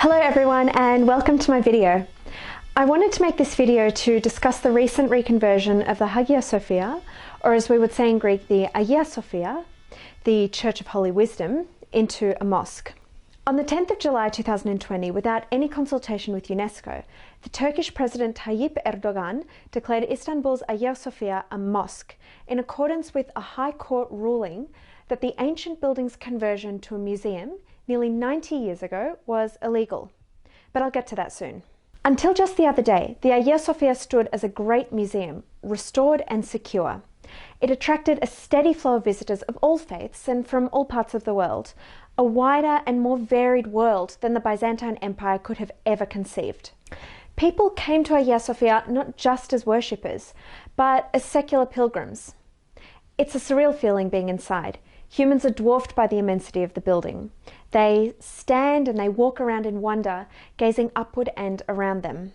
Hello everyone and welcome to my video. I wanted to make this video to discuss the recent reconversion of the Hagia Sophia, or as we would say in Greek, the Hagia Sophia, the Church of Holy Wisdom, into a mosque. On the 10th of July 2020, without any consultation with UNESCO, the Turkish President Tayyip Erdoğan declared Istanbul's Hagia Sophia a mosque in accordance with a High Court ruling that the ancient building's conversion to a museum nearly 90 years ago was illegal. But I'll get to that soon. Until just the other day, the Hagia Sophia stood as a great museum, restored and secure. It attracted a steady flow of visitors of all faiths and from all parts of the world, a wider and more varied world than the Byzantine Empire could have ever conceived. People came to Hagia Sophia not just as worshippers, but as secular pilgrims. It's a surreal feeling being inside. Humans are dwarfed by the immensity of the building. They stand and they walk around in wonder, gazing upward and around them.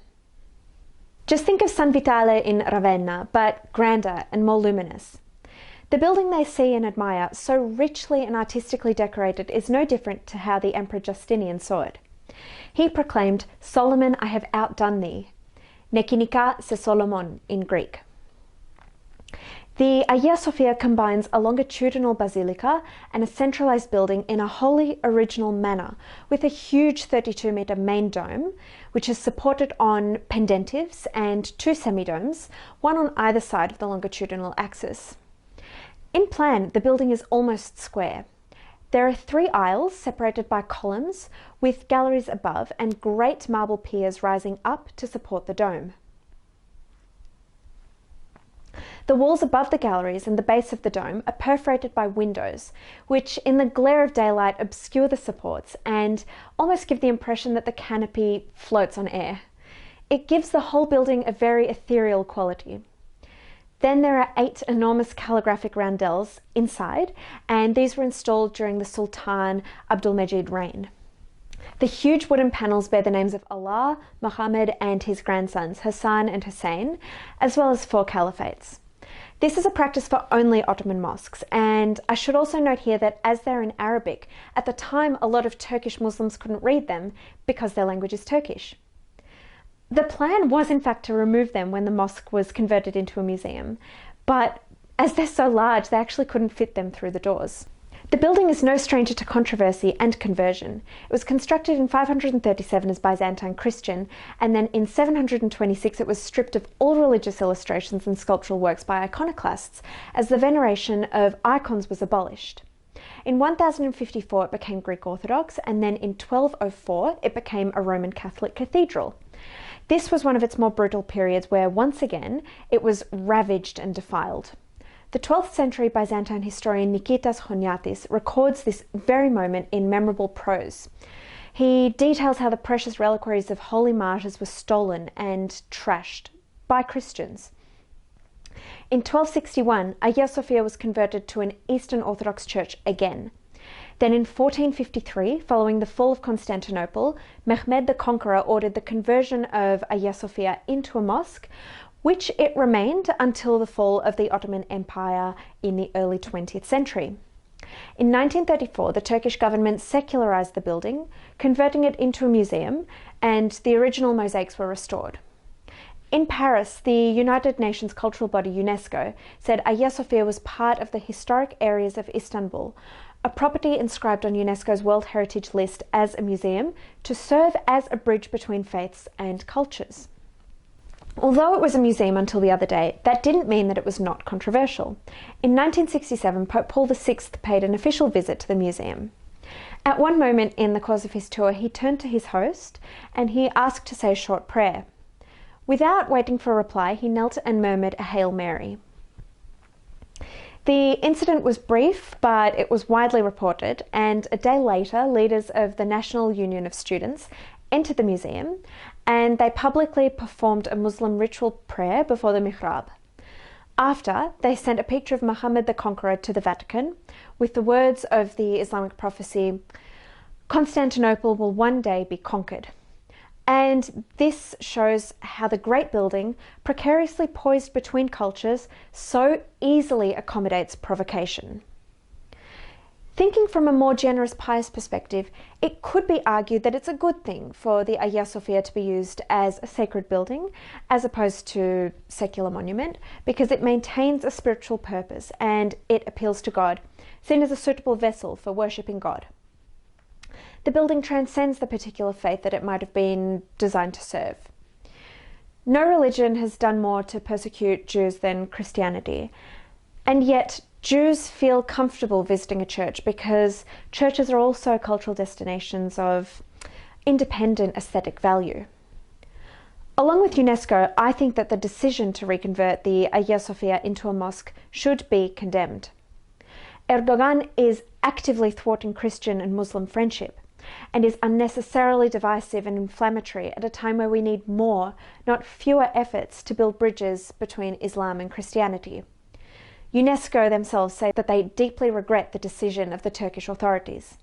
Just think of San Vitale in Ravenna, but grander and more luminous. The building they see and admire, so richly and artistically decorated, is no different to how the Emperor Justinian saw it. He proclaimed, "Solomon, I have outdone thee." Nekinika se Solomon in Greek. The Hagia Sophia combines a longitudinal basilica and a centralized building in a wholly original manner, with a huge 32-meter main dome, which is supported on pendentives, and two semidomes, one on either side of the longitudinal axis. In plan, the building is almost square. There are three aisles separated by columns, with galleries above and great marble piers rising up to support the dome. The walls above the galleries and the base of the dome are perforated by windows, which in the glare of daylight obscure the supports and almost give the impression that the canopy floats on air. It gives the whole building a very ethereal quality. Then there are 8 enormous calligraphic roundels inside, and these were installed during the Sultan Abdulmejid reign. The huge wooden panels bear the names of Allah, Muhammad and his grandsons, Hassan and Hussein, as well as 4 caliphates. This is a practice for only Ottoman mosques, and I should also note here that as they're in Arabic, at the time a lot of Turkish Muslims couldn't read them because their language is Turkish. The plan was in fact to remove them when the mosque was converted into a museum, but as they're so large, they actually couldn't fit them through the doors. The building is no stranger to controversy and conversion. It was constructed in 537 as Byzantine Christian, and then in 726 it was stripped of all religious illustrations and sculptural works by iconoclasts, as the veneration of icons was abolished. In 1054 it became Greek Orthodox, and then in 1204 it became a Roman Catholic cathedral. This was one of its more brutal periods where, once again, it was ravaged and defiled. The 12th century Byzantine historian Nikitas Choniatis records this very moment in memorable prose. He details how the precious reliquaries of holy martyrs were stolen and trashed by Christians. In 1261, Hagia Sophia was converted to an Eastern Orthodox church again. Then in 1453, following the fall of Constantinople, Mehmed the Conqueror ordered the conversion of Hagia Sophia into a mosque, which it remained until the fall of the Ottoman Empire in the early 20th century. In 1934, the Turkish government secularized the building, converting it into a museum, and the original mosaics were restored. In Paris, the United Nations cultural body UNESCO said Hagia Sophia was part of the historic areas of Istanbul, a property inscribed on UNESCO's World Heritage List as a museum to serve as a bridge between faiths and cultures. Although it was a museum until the other day, that didn't mean that it was not controversial. In 1967, Pope Paul VI paid an official visit to the museum. At one moment in the course of his tour, he turned to his host and he asked to say a short prayer. Without waiting for a reply, he knelt and murmured a Hail Mary. The incident was brief, but it was widely reported, and a day later, leaders of the National Union of Students entered the museum, and they publicly performed a Muslim ritual prayer before the mihrab. After, they sent a picture of Muhammad the Conqueror to the Vatican with the words of the Islamic prophecy, "Constantinople will one day be conquered." And this shows how the great building, precariously poised between cultures, so easily accommodates provocation. Thinking from a more generous pious perspective, it could be argued that it's a good thing for the Hagia Sophia to be used as a sacred building as opposed to secular monument, because it maintains a spiritual purpose and it appeals to God, seen as a suitable vessel for worshipping God. The building transcends the particular faith that it might have been designed to serve. No religion has done more to persecute Jews than Christianity, and yet Jews feel comfortable visiting a church because churches are also cultural destinations of independent aesthetic value. Along with UNESCO, I think that the decision to reconvert the Hagia Sophia into a mosque should be condemned. Erdogan is actively thwarting Christian and Muslim friendship and is unnecessarily divisive and inflammatory at a time where we need more, not fewer, efforts to build bridges between Islam and Christianity. UNESCO themselves say that they deeply regret the decision of the Turkish authorities.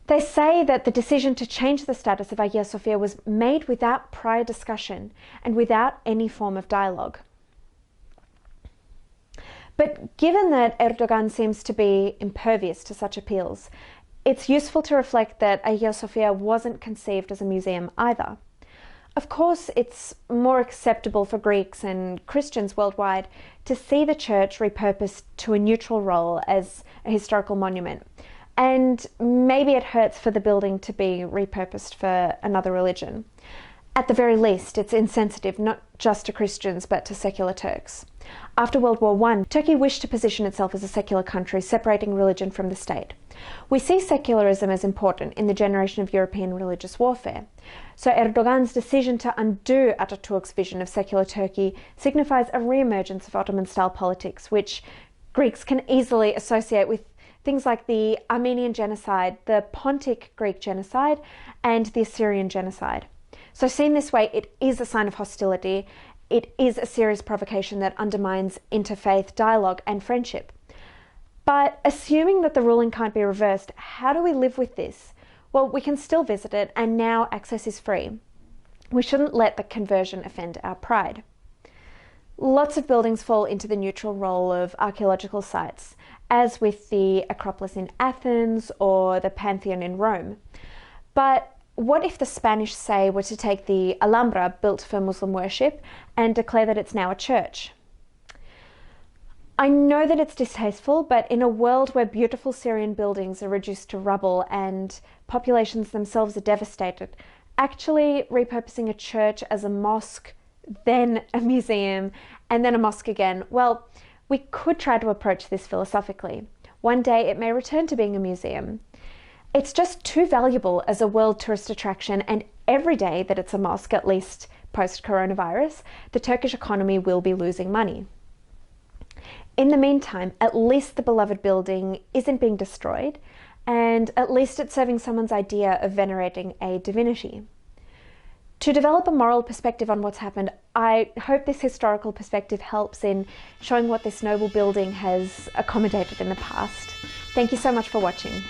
They say that the decision to change the status of Hagia Sophia was made without prior discussion and without any form of dialogue. But given that Erdogan seems to be impervious to such appeals, it's useful to reflect that Hagia Sophia wasn't conceived as a museum either. Of course, it's more acceptable for Greeks and Christians worldwide to see the church repurposed to a neutral role as a historical monument. And maybe it hurts for the building to be repurposed for another religion. At the very least, it's insensitive not just to Christians but to secular Turks. After World War I, Turkey wished to position itself as a secular country, separating religion from the state. We see secularism as important in the generation of European religious warfare. So Erdogan's decision to undo Ataturk's vision of secular Turkey signifies a re-emergence of Ottoman-style politics, which Greeks can easily associate with things like the Armenian genocide, the Pontic Greek genocide, and the Assyrian genocide. So seen this way, it is a sign of hostility. It is a serious provocation that undermines interfaith dialogue and friendship. But assuming that the ruling can't be reversed, how do we live with this? Well, we can still visit it, and now access is free. We shouldn't let the conversion offend our pride. Lots of buildings fall into the neutral role of archaeological sites, as with the Acropolis in Athens or the Pantheon in Rome. But what if the Spanish, say, were to take the Alhambra, built for Muslim worship, and declare that it's now a church? I know that it's distasteful, but in a world where beautiful Syrian buildings are reduced to rubble and populations themselves are devastated, actually repurposing a church as a mosque, then a museum, and then a mosque again, well, we could try to approach this philosophically. One day it may return to being a museum. It's just too valuable as a world tourist attraction, and every day that it's a mosque, at least post-coronavirus, the Turkish economy will be losing money. In the meantime, at least the beloved building isn't being destroyed, and at least it's serving someone's idea of venerating a divinity. To develop a moral perspective on what's happened, I hope this historical perspective helps in showing what this noble building has accommodated in the past. Thank you so much for watching.